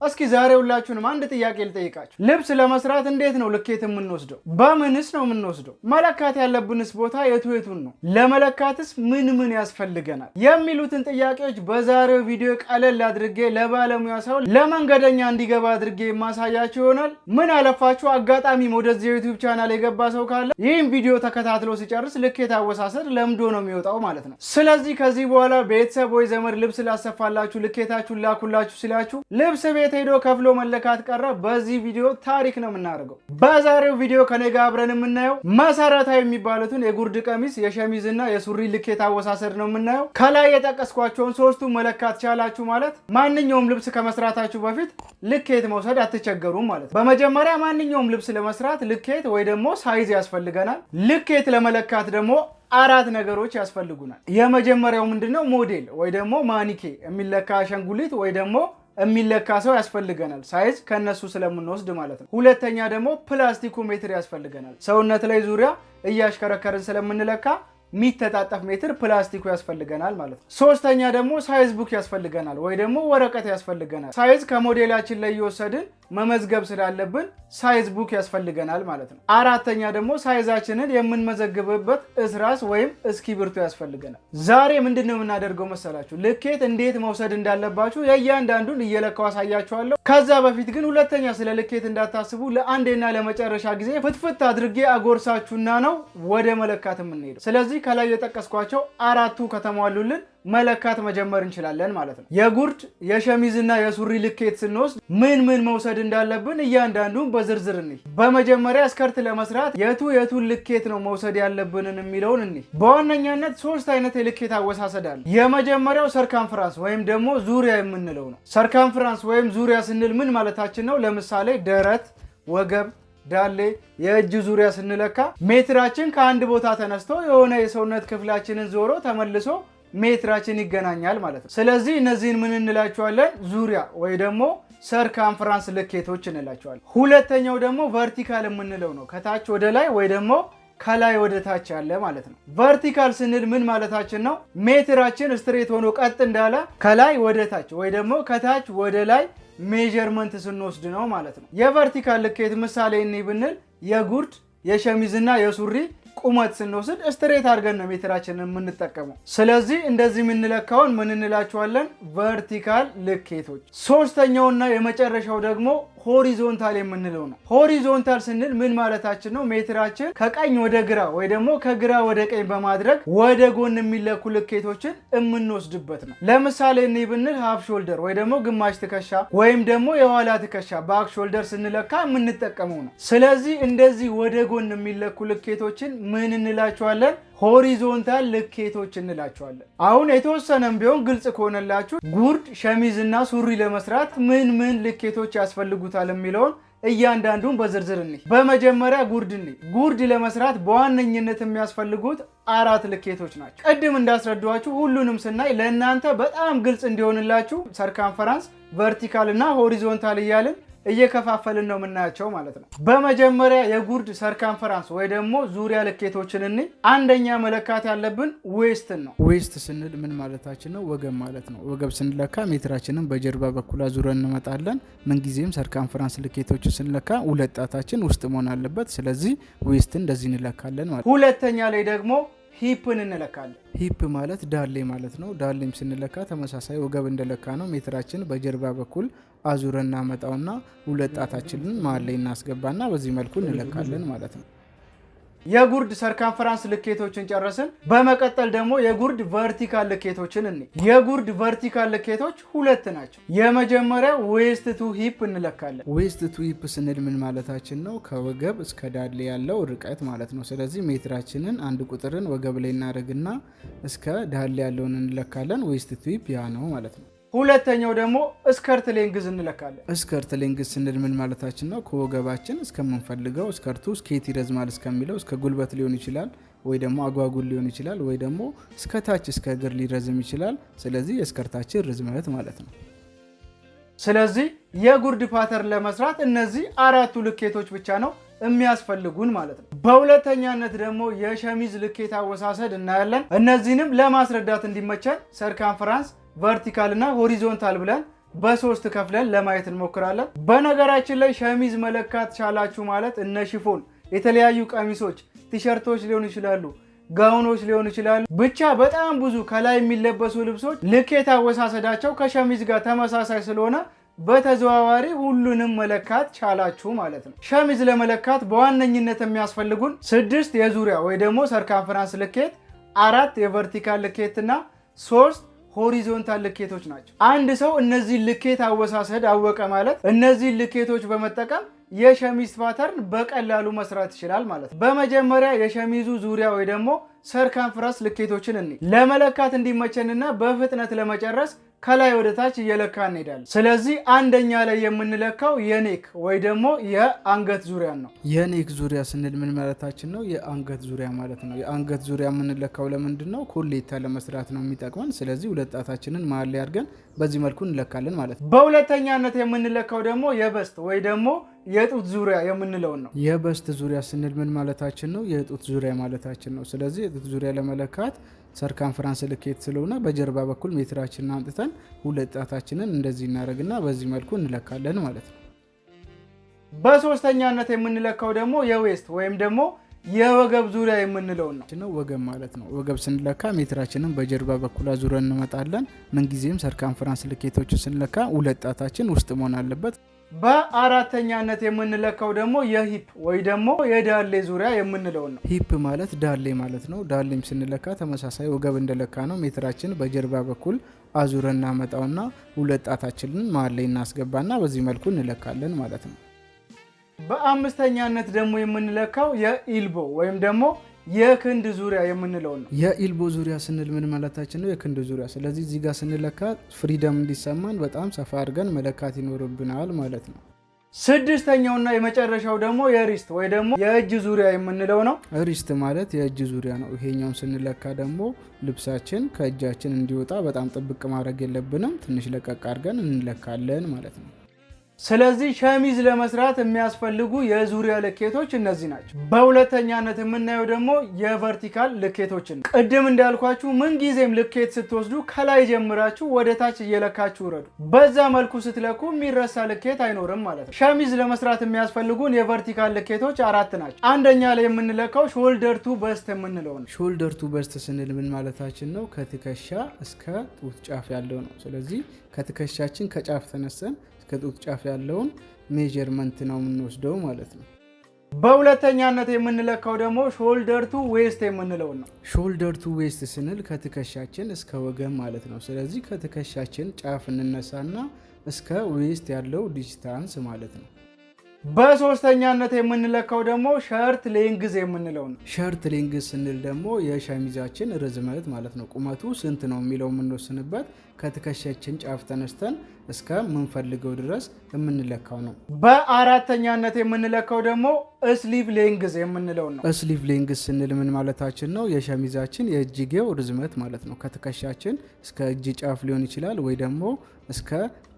እስኪ ዛሬ ሁላችሁንም አንድ ጥያቄ ልጠይቃችሁ። ልብስ ለመስራት እንዴት ነው ልኬት የምንወስደው? በምንስ ነው የምንወስደው? መለካት ያለብንስ ቦታ የቱን ነው? ለመለካትስ ምን ያስፈልገናል? የሚሉትን ጥያቄዎች በዛሬው ቪዲዮ ቀለል አድርጌ ለባለሙያ ሰው ለመንገደኛ እንዲገባ አድርጌ የማሳያችሁ ይሆናል። ምን አለፋችሁ አጋጣሚ ወደዚህ ዩቲዩብ ቻናል የገባ ሰው ካለ ይህን ቪዲዮ ተከታትሎ ሲጨርስ ልኬት አወሳሰድ ለምዶ ነው የሚወጣው ማለት ነው። ስለዚህ ከዚህ በኋላ ቤተሰብ ወይ ዘመድ ልብስ ላሰፋላችሁ ልኬታችሁን ላኩላችሁ ሲላችሁ ልብስ ቤት ሄዶ ከፍሎ መለካት ቀረ። በዚህ ቪዲዮ ታሪክ ነው የምናደርገው። በዛሬው ቪዲዮ ከኔ ጋር አብረን የምናየው መሰረታዊ የሚባሉትን የጉርድ ቀሚስ የሸሚዝና የሱሪ ልኬት አወሳሰድ ነው የምናየው። ከላይ የጠቀስኳቸውን ሶስቱ መለካት ቻላችሁ ማለት ማንኛውም ልብስ ከመስራታችሁ በፊት ልኬት መውሰድ አትቸገሩም ማለት ነው። በመጀመሪያ ማንኛውም ልብስ ለመስራት ልኬት ወይ ደግሞ ሳይዝ ያስፈልገናል። ልኬት ለመለካት ደግሞ አራት ነገሮች ያስፈልጉናል። የመጀመሪያው ምንድነው? ሞዴል ወይ ደግሞ ማኒኬ የሚለካ አሻንጉሊት ወይ ደግሞ የሚለካ ሰው ያስፈልገናል። ሳይዝ ከነሱ ስለምንወስድ ማለት ነው። ሁለተኛ ደግሞ ፕላስቲኩ ሜትር ያስፈልገናል። ሰውነት ላይ ዙሪያ እያሽከረከርን ስለምንለካ ሚተጣጣፍ ሜትር ፕላስቲኩ ያስፈልገናል ማለት ነው። ሶስተኛ ደግሞ ሳይዝ ቡክ ያስፈልገናል ወይ ደግሞ ወረቀት ያስፈልገናል። ሳይዝ ከሞዴላችን ላይ እየወሰድን መመዝገብ ስላለብን ሳይዝ ቡክ ያስፈልገናል ማለት ነው። አራተኛ ደግሞ ሳይዛችንን የምንመዘግብበት እስራስ ወይም እስክሪብቶ ያስፈልገናል። ዛሬ ምንድነው የምናደርገው መሰላችሁ? ልኬት እንዴት መውሰድ እንዳለባችሁ የእያንዳንዱን እየለካው አሳያችኋለሁ። ከዛ በፊት ግን ሁለተኛ ስለ ልኬት እንዳታስቡ ለአንዴና ለመጨረሻ ጊዜ ፍትፍት አድርጌ አጎርሳችሁና ነው ወደ መለካት የምንሄደው። ስለዚህ ከላይ የጠቀስኳቸው አራቱ ከተሟሉልን መለካት መጀመር እንችላለን ማለት ነው። የጉርድ የሸሚዝና የሱሪ ልኬት ስንወስድ ምን መውሰድ እንዳለብን እያንዳንዱን በዝርዝር እንይ። በመጀመሪያ ስከርት ለመስራት የቱን ልኬት ነው መውሰድ ያለብንን የሚለውን እንይ። በዋነኛነት ሶስት አይነት የልኬት አወሳሰድ አለ። የመጀመሪያው ሰርከምፍራንስ ወይም ደግሞ ዙሪያ የምንለው ነው። ሰርከምፍራንስ ወይም ዙሪያ ስንል ምን ማለታችን ነው? ለምሳሌ ደረት፣ ወገብ፣ ዳሌ፣ የእጅ ዙሪያ ስንለካ ሜትራችን ከአንድ ቦታ ተነስቶ የሆነ የሰውነት ክፍላችንን ዞሮ ተመልሶ ሜትራችን ይገናኛል ማለት ነው። ስለዚህ እነዚህን ምን እንላቸዋለን? ዙሪያ ወይ ደግሞ ሰርከምፍራንስ ልኬቶች እንላቸዋለን። ሁለተኛው ደግሞ ቨርቲካል የምንለው ነው። ከታች ወደ ላይ ወይ ደግሞ ከላይ ወደ ታች ያለ ማለት ነው። ቨርቲካል ስንል ምን ማለታችን ነው? ሜትራችን ስትሬት ሆኖ ቀጥ እንዳለ ከላይ ወደ ታች ወይ ደግሞ ከታች ወደ ላይ ሜዠርመንት ስንወስድ ነው ማለት ነው። የቨርቲካል ልኬት ምሳሌ እንይ ብንል የጉርድ የሸሚዝና የሱሪ ቁመት ስንወስድ ስትሬት አድርገን ነው ሜትራችንን የምንጠቀመው። ስለዚህ እንደዚህ የምንለካውን ምን እንላቸዋለን? ቨርቲካል ልኬቶች። ሶስተኛውና የመጨረሻው ደግሞ ሆሪዞንታል የምንለው ነው። ሆሪዞንታል ስንል ምን ማለታችን ነው? ሜትራችን ከቀኝ ወደ ግራ ወይ ደግሞ ከግራ ወደ ቀኝ በማድረግ ወደ ጎን የሚለኩ ልኬቶችን የምንወስድበት ነው። ለምሳሌ እንይ ብንል ሃፍ ሾልደር ወይ ደግሞ ግማሽ ትከሻ ወይም ደግሞ የኋላ ትከሻ ባክ ሾልደር ስንለካ የምንጠቀመው ነው። ስለዚህ እንደዚህ ወደ ጎን የሚለኩ ልኬቶችን ምን እንላቸዋለን? ሆሪዞንታል ልኬቶች እንላቸዋለን። አሁን የተወሰነም ቢሆን ግልጽ ከሆነላችሁ ጉርድ ሸሚዝና ሱሪ ለመስራት ምን ልኬቶች ያስፈልጉታል የሚለውን እያንዳንዱን በዝርዝር እንይ። በመጀመሪያ ጉርድ እንይ። ጉርድ ለመስራት በዋነኝነት የሚያስፈልጉት አራት ልኬቶች ናቸው። ቅድም እንዳስረዷችሁ ሁሉንም ስናይ ለእናንተ በጣም ግልጽ እንዲሆንላችሁ ሰርከምፍራንስ፣ ቨርቲካል እና ሆሪዞንታል እያልን እየከፋፈልን ነው የምናያቸው ማለት ነው። በመጀመሪያ የጉርድ ሰርከምፍራንስ ወይ ደግሞ ዙሪያ ልኬቶችን እንይ። አንደኛ መለካት ያለብን ዌስትን ነው። ዌስት ስንል ምን ማለታችን ነው? ወገብ ማለት ነው። ወገብ ስንለካ ሜትራችንን በጀርባ በኩል አዙረን እንመጣለን። ምንጊዜም ሰርከምፍራንስ ልኬቶችን ስንለካ ሁለት ጣታችን ውስጥ መሆን አለበት። ስለዚህ ዌስትን እንደዚህ እንለካለን ማለት። ሁለተኛ ላይ ደግሞ ሂፕን እንለካለን። ሂፕ ማለት ዳሌ ማለት ነው። ዳሌም ስንለካ ተመሳሳይ ወገብ እንደለካ ነው። ሜትራችን በጀርባ በኩል አዙረን እናመጣውና ሁለት ጣታችንን መሀል ላይ እናስገባና በዚህ መልኩ እንለካለን ማለት ነው። የጉርድ ሰርከምፍራንስ ልኬቶችን ጨረስን። በመቀጠል ደግሞ የጉርድ ቨርቲካል ልኬቶችን እንይ። የጉርድ ቨርቲካል ልኬቶች ሁለት ናቸው። የመጀመሪያው ዌስት ቱ ሂፕ እንለካለን። ዌስት ቱ ሂፕ ስንል ምን ማለታችን ነው? ከወገብ እስከ ዳሌ ያለው ርቀት ማለት ነው። ስለዚህ ሜትራችንን አንድ ቁጥርን ወገብ ላይ እናደርግና እስከ ዳሌ ያለውን እንለካለን። ዌስት ቱ ሂፕ ያ ነው ማለት ነው። ሁለተኛው ደግሞ ስከርት ሌንግዝ እንለካለን። ስከርት ሌንግዝ ስንል ምን ማለታችን ነው? ከወገባችን እስከምንፈልገው ስከርቱ እስከየት ይረዝማል እስከሚለው እስከ ጉልበት ሊሆን ይችላል ወይ ደግሞ አጓጉል ሊሆን ይችላል ወይ ደግሞ እስከ ታች እስከ እግር ሊረዝም ይችላል። ስለዚህ የስከርታችን ርዝመት ማለት ነው። ስለዚህ የጉርድ ፓተርን ለመስራት እነዚህ አራቱ ልኬቶች ብቻ ነው የሚያስፈልጉን ማለት ነው። በሁለተኛነት ደግሞ የሸሚዝ ልኬት አወሳሰድ እናያለን። እነዚህንም ለማስረዳት እንዲመቸን ሰርከምፍራንስ፣ ቨርቲካል እና ሆሪዞንታል ብለን በሶስት ከፍለን ለማየት እንሞክራለን። በነገራችን ላይ ሸሚዝ መለካት ቻላችሁ ማለት እነ ሽፎን፣ የተለያዩ ቀሚሶች፣ ቲሸርቶች ሊሆኑ ይችላሉ፣ ጋውኖች ሊሆኑ ይችላሉ። ብቻ በጣም ብዙ ከላይ የሚለበሱ ልብሶች ልኬት አወሳሰዳቸው ከሸሚዝ ጋር ተመሳሳይ ስለሆነ በተዘዋዋሪ ሁሉንም መለካት ቻላችሁ ማለት ነው። ሸሚዝ ለመለካት በዋነኝነት የሚያስፈልጉን 6 የዙሪያ ወይ ደግሞ ሰርከምፈረንስ ልኬት፣ 4 የቨርቲካል ልኬት እና 3 ሆሪዞንታል ልኬቶች ናቸው። አንድ ሰው እነዚህ ልኬት አወሳሰድ አወቀ ማለት እነዚህ ልኬቶች በመጠቀም የሸሚዝ ፓተርን በቀላሉ መስራት ይችላል ማለት ነው። በመጀመሪያ የሸሚዙ ዙሪያ ወይ ደግሞ ሰርከምፈረንስ ልኬቶችን ለመለካት እንዲመቸንና በፍጥነት ለመጨረስ ከላይ ወደ ታች እየለካ እንሄዳለን። ስለዚህ አንደኛ ላይ የምንለካው የኔክ ወይ ደግሞ የአንገት ዙሪያ ነው። የኔክ ዙሪያ ስንል ምን ማለታችን ነው? የአንገት ዙሪያ ማለት ነው። የአንገት ዙሪያ የምንለካው ለምንድን ነው? ኮሌታ ለመስራት ነው የሚጠቅመን። ስለዚህ ሁለት ጣታችንን መሀል ላይ አድርገን በዚህ መልኩ እንለካለን ማለት ነው። በሁለተኛነት የምንለካው ደግሞ የበስት ወይ ደግሞ የጡት ዙሪያ የምንለውን ነው። የበስት ዙሪያ ስንል ምን ማለታችን ነው? የጡት ዙሪያ ማለታችን ነው። ስለዚህ የጡት ዙሪያ ለመለካት ሰርከምፈረንስ ልኬት ስለሆነ በጀርባ በኩል ሜትራችንን አምጥተን ሁለት ጣታችንን እንደዚህ እናደርግና በዚህ መልኩ እንለካለን ማለት ነው። በሶስተኛነት የምንለካው ደግሞ የዌስት ወይም ደግሞ የወገብ ዙሪያ የምንለውን ነው። ወገብ ማለት ነው። ወገብ ስንለካ ሜትራችንን በጀርባ በኩል አዙረን እንመጣለን። ምንጊዜም ሰርከምፈረንስ ልኬቶችን ስንለካ ሁለት ጣታችን ውስጥ መሆን አለበት። በአራተኛነት የምንለካው ደግሞ የሂፕ ወይ ደግሞ የዳሌ ዙሪያ የምንለው ነው። ሂፕ ማለት ዳሌ ማለት ነው። ዳሌም ስንለካ ተመሳሳይ ወገብ እንደለካ ነው። ሜትራችን በጀርባ በኩል አዙረን እናመጣውና ሁለት ጣታችንን መሀል ላይ እናስገባና በዚህ መልኩ እንለካለን ማለት ነው። በአምስተኛነት ደግሞ የምንለካው የኢልቦ ወይም ደግሞ የክንድ ዙሪያ የምንለው ነው። የኢልቦ ዙሪያ ስንል ምን ማለታችን ነው? የክንድ ዙሪያ። ስለዚህ እዚህ ጋር ስንለካ ፍሪደም እንዲሰማን በጣም ሰፋ አድርገን መለካት ይኖርብናል ማለት ነው። ስድስተኛውና የመጨረሻው ደግሞ የሪስት ወይ ደግሞ የእጅ ዙሪያ የምንለው ነው። ሪስት ማለት የእጅ ዙሪያ ነው። ይሄኛውን ስንለካ ደግሞ ልብሳችን ከእጃችን እንዲወጣ በጣም ጥብቅ ማድረግ የለብንም። ትንሽ ለቀቅ አድርገን እንለካለን ማለት ነው። ስለዚህ ሸሚዝ ለመስራት የሚያስፈልጉ የዙሪያ ልኬቶች እነዚህ ናቸው። በሁለተኛነት የምናየው ደግሞ የቨርቲካል ልኬቶችን። ቅድም እንዳልኳችሁ ምንጊዜም ልኬት ስትወስዱ ከላይ ጀምራችሁ ወደ ታች እየለካችሁ ውረዱ። በዛ መልኩ ስትለኩ የሚረሳ ልኬት አይኖርም ማለት ነው። ሸሚዝ ለመስራት የሚያስፈልጉን የቨርቲካል ልኬቶች 4 ናቸው። አንደኛ ላይ የምንለካው ሾልደር ቱ በስት የምንለው ነው። ሾልደር ቱ በስት ስንል ምን ማለታችን ነው? ከትከሻ እስከ ጡት ጫፍ ያለው ነው። ስለዚህ ከትከሻችን ከጫፍ ተነስተን ከጡት ጫፍ ያለውን ሜጀርመንት ነው የምንወስደው ማለት ነው። በሁለተኛነት የምንለካው ደግሞ ሾልደር ቱ ዌስት የምንለው ነው። ሾልደር ቱ ዌስት ስንል ከትከሻችን እስከ ወገብ ማለት ነው። ስለዚህ ከትከሻችን ጫፍ እንነሳና እስከ ዌስት ያለው ዲስታንስ ማለት ነው። በሶስተኛነት የምንለካው ደግሞ ሸርት ሌንግዝ የምንለው ነው። ሸርት ሌንግዝ ስንል ደግሞ የሸሚዛችን ርዝመት ማለት ነው። ቁመቱ ስንት ነው የሚለው የምንወስንበት ከትከሻችን ጫፍ ተነስተን እስከ ምንፈልገው ድረስ የምንለካው ነው። በአራተኛነት የምንለካው ደግሞ ስሊቭ ሌንግዝ የምንለው ነው። ስሊቭ ሌንግዝ ስንል ምን ማለታችን ነው? የሸሚዛችን የእጅጌው ርዝመት ማለት ነው። ከትከሻችን እስከ እጅ ጫፍ ሊሆን ይችላል ወይ ደግሞ እስከ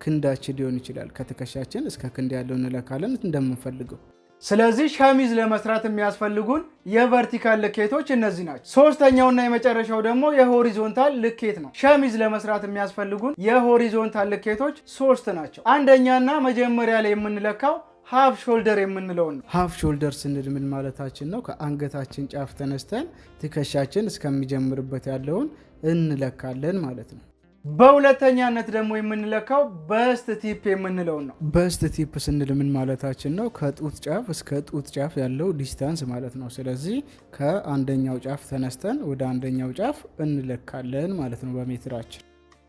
ክንዳችን ሊሆን ይችላል። ከትከሻችን እስከ ክንድ ያለው እንለካለን እንደምንፈልገው። ስለዚህ ሸሚዝ ለመስራት የሚያስፈልጉን የቨርቲካል ልኬቶች እነዚህ ናቸው። ሶስተኛውና የመጨረሻው ደግሞ የሆሪዞንታል ልኬት ነው። ሸሚዝ ለመስራት የሚያስፈልጉን የሆሪዞንታል ልኬቶች 3 ናቸው። አንደኛና መጀመሪያ ላይ የምንለካው ሃፍ ሾልደር የምንለው ነው። ሃፍ ሾልደር ስንል ምን ማለታችን ነው? ከአንገታችን ጫፍ ተነስተን ትከሻችን እስከሚጀምርበት ያለውን እንለካለን ማለት ነው። በሁለተኛነት ደግሞ የምንለካው በስት ቲፕ የምንለው ነው። በስት ቲፕ ስንል ምን ማለታችን ነው? ከጡት ጫፍ እስከ ጡት ጫፍ ያለው ዲስታንስ ማለት ነው። ስለዚህ ከአንደኛው ጫፍ ተነስተን ወደ አንደኛው ጫፍ እንለካለን ማለት ነው በሜትራችን።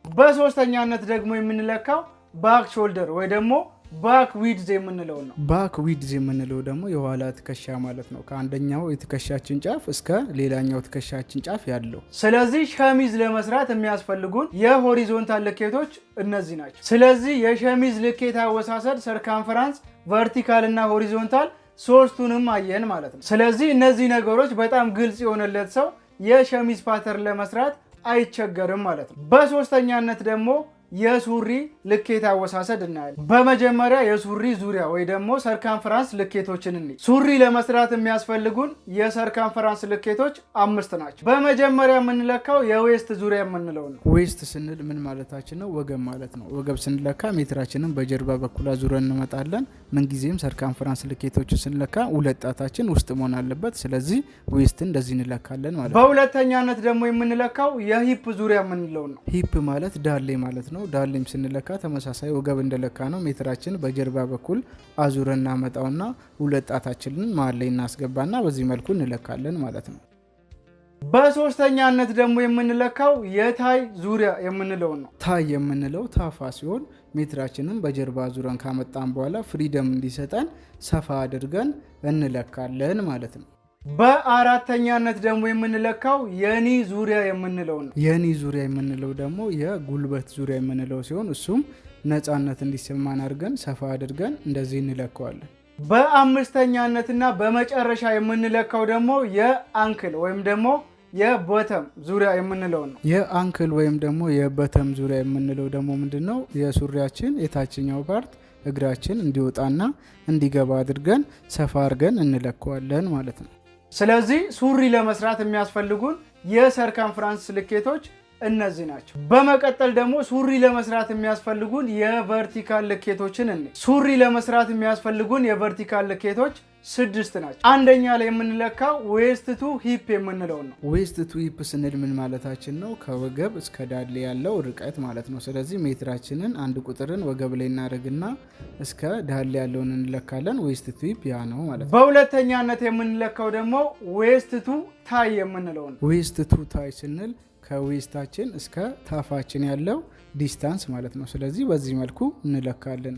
በሶስተኛነት ደግሞ የምንለካው ባክ ሾልደር ወይ ደግሞ ባክ ዊድዝ የምንለው ነው። ባክ ዊድዝ የምንለው ደግሞ የኋላ ትከሻ ማለት ነው። ከአንደኛው የትከሻችን ጫፍ እስከ ሌላኛው ትከሻችን ጫፍ ያለው። ስለዚህ ሸሚዝ ለመስራት የሚያስፈልጉን የሆሪዞንታል ልኬቶች እነዚህ ናቸው። ስለዚህ የሸሚዝ ልኬት አወሳሰድ ሰርከምፈረንስ፣ ቨርቲካል እና ሆሪዞንታል ሶስቱንም አየን ማለት ነው። ስለዚህ እነዚህ ነገሮች በጣም ግልጽ የሆነለት ሰው የሸሚዝ ፓተርን ለመስራት አይቸገርም ማለት ነው። በሶስተኛነት ደግሞ የሱሪ ልኬት አወሳሰድ እናያለን። በመጀመሪያ የሱሪ ዙሪያ ወይ ደግሞ ሰርከምፈረንስ ልኬቶችን እንይ። ሱሪ ለመስራት የሚያስፈልጉን የሰርከምፈረንስ ልኬቶች 5 ናቸው። በመጀመሪያ የምንለካው የዌስት ዙሪያ የምንለው ነው። ዌስት ስንል ምን ማለታችን ነው? ወገብ ማለት ነው። ወገብ ስንለካ ሜትራችንን በጀርባ በኩል አዙረን እንመጣለን። ምንጊዜም ሰርከምፈረንስ ልኬቶችን ስንለካ 2 ጣታችን ውስጥ መሆን አለበት። ስለዚህ ዌስትን እንደዚህ እንለካለን ማለት ነው። በሁለተኛነት ደግሞ የምንለካው የሂፕ ዙሪያ የምንለው ነው። ሂፕ ማለት ዳሌ ማለት ነው። ዳሌም ስንለካ ተመሳሳይ ወገብ እንደለካ ነው። ሜትራችን በጀርባ በኩል አዙረን እናመጣውና 2 ጣታችንን መሀል ላይ እናስገባና በዚህ መልኩ እንለካለን ማለት ነው። በሶስተኛነት ደግሞ የምንለካው የታይ ዙሪያ የምንለው ነው። ታይ የምንለው ታፋ ሲሆን ሜትራችንን በጀርባ አዙረን ካመጣን በኋላ ፍሪደም እንዲሰጠን ሰፋ አድርገን እንለካለን ማለት ነው። በአራተኛነት ደግሞ የምንለካው የኒ ዙሪያ የምንለው ነው። የኒ ዙሪያ የምንለው ደግሞ የጉልበት ዙሪያ የምንለው ሲሆን እሱም ነፃነት እንዲሰማን አድርገን ሰፋ አድርገን እንደዚህ እንለካዋለን። በአምስተኛነትና በመጨረሻ የምንለካው ደግሞ የአንክል ወይም ደግሞ የቦተም ዙሪያ የምንለው ነው። የአንክል ወይም ደግሞ የቦተም ዙሪያ የምንለው ደግሞ ምንድነው? የሱሪያችን የታችኛው ፓርት እግራችን እንዲወጣና እንዲገባ አድርገን ሰፋ አድርገን እንለካዋለን ማለት ነው። ስለዚህ ሱሪ ለመስራት የሚያስፈልጉን የሰርከምፈረንስ ልኬቶች እነዚህ ናቸው። በመቀጠል ደግሞ ሱሪ ለመስራት የሚያስፈልጉን የቨርቲካል ልኬቶችን እንይ። ሱሪ ለመስራት የሚያስፈልጉን የቨርቲካል ልኬቶች 6 ናቸው። አንደኛ ላይ የምንለካው ዌስት ቱ ሂፕ የምንለው ነው። ዌስት ቱ ሂፕ ስንል ምን ማለታችን ነው? ከወገብ እስከ ዳሌ ያለው ርቀት ማለት ነው። ስለዚህ ሜትራችንን 1 ቁጥርን ወገብ ላይ እናደርግና እስከ ዳሌ ያለውን እንለካለን። ዌስት ቱ ሂፕ ያ ነው ማለት ነው። በሁለተኛነት የምንለካው ደግሞ ዌስት ቱ ታይ የምንለው ነው። ዌስት ቱ ታይ ስንል ከዌስታችን እስከ ታፋችን ያለው ዲስታንስ ማለት ነው። ስለዚህ በዚህ መልኩ እንለካለን።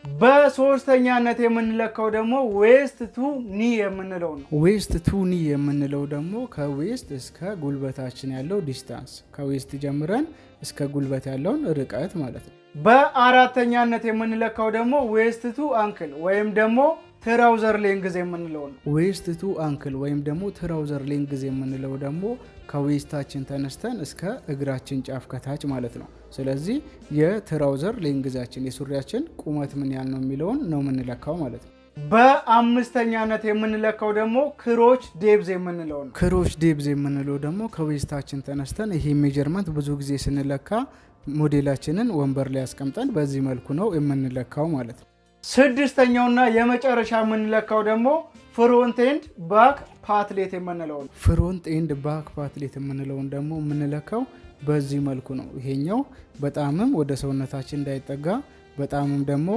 በሶስተኛነት የምንለካው ደግሞ ዌስት ቱ ኒ የምንለው ነው። ዌስት ቱ ኒ የምንለው ደግሞ ከዌስት እስከ ጉልበታችን ያለው ዲስታንስ፣ ከዌስት ጀምረን እስከ ጉልበት ያለውን ርቀት ማለት ነው። በአራተኛነት የምንለካው ደግሞ ዌስት ቱ አንክል ወይም ደግሞ ትራውዘር ሌንግዝ የምንለው ነው። ዌስት ቱ አንክል ወይም ደግሞ ትራውዘር ሌንግዝ የምንለው ደግሞ ከዌስታችን ተነስተን እስከ እግራችን ጫፍ ከታች ማለት ነው። ስለዚህ የትራውዘር ሌንግዛችን የሱሪያችን ቁመት ምን ያህል ነው የሚለውን ነው የምንለካው ማለት ነው። በአምስተኛነት የምንለካው ደግሞ ክሮች ዴብዝ የምንለው ነው። ክሮች ዴብዝ የምንለው ደግሞ ከዌስታችን ተነስተን ይሄ ሜጀርመንት ብዙ ጊዜ ስንለካ ሞዴላችንን ወንበር ላይ አስቀምጠን በዚህ መልኩ ነው የምንለካው ማለት ነው። ስድስተኛውና የመጨረሻ የምንለካው ደግሞ ፍሮንት ኤንድ ባክ ፓትሌት የምንለው ነው። ፍሮንት ኤንድ ባክ ፓትሌት የምንለውን ደግሞ የምንለካው በዚህ መልኩ ነው። ይሄኛው በጣምም ወደ ሰውነታችን እንዳይጠጋ በጣምም ደግሞ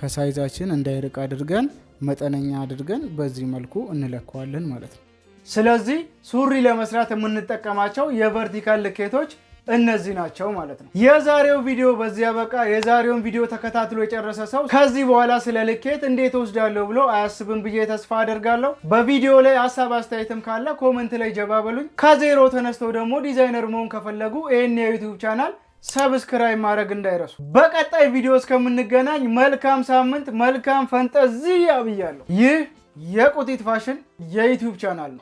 ከሳይዛችን እንዳይርቅ አድርገን መጠነኛ አድርገን በዚህ መልኩ እንለካዋለን ማለት ነው። ስለዚህ ሱሪ ለመስራት የምንጠቀማቸው የቨርቲካል ልኬቶች እነዚህ ናቸው ማለት ነው። የዛሬው ቪዲዮ በዚህ ያበቃ። የዛሬውን ቪዲዮ ተከታትሎ የጨረሰ ሰው ከዚህ በኋላ ስለ ልኬት እንዴት ወስዳለሁ ብሎ አያስብም ብዬ ተስፋ አደርጋለሁ። በቪዲዮ ላይ ሀሳብ አስተያየትም ካለ ኮመንት ላይ ጀባበሉኝ። ከዜሮ ተነስተው ደግሞ ዲዛይነር መሆን ከፈለጉ ይህን የዩቲዩብ ቻናል ሰብስክራይብ ማድረግ እንዳይረሱ። በቀጣይ ቪዲዮ እስከምንገናኝ መልካም ሳምንት፣ መልካም ፈንጠዝያ ብያለሁ። ይህ የቁጢት ፋሽን የዩቲዩብ ቻናል ነው።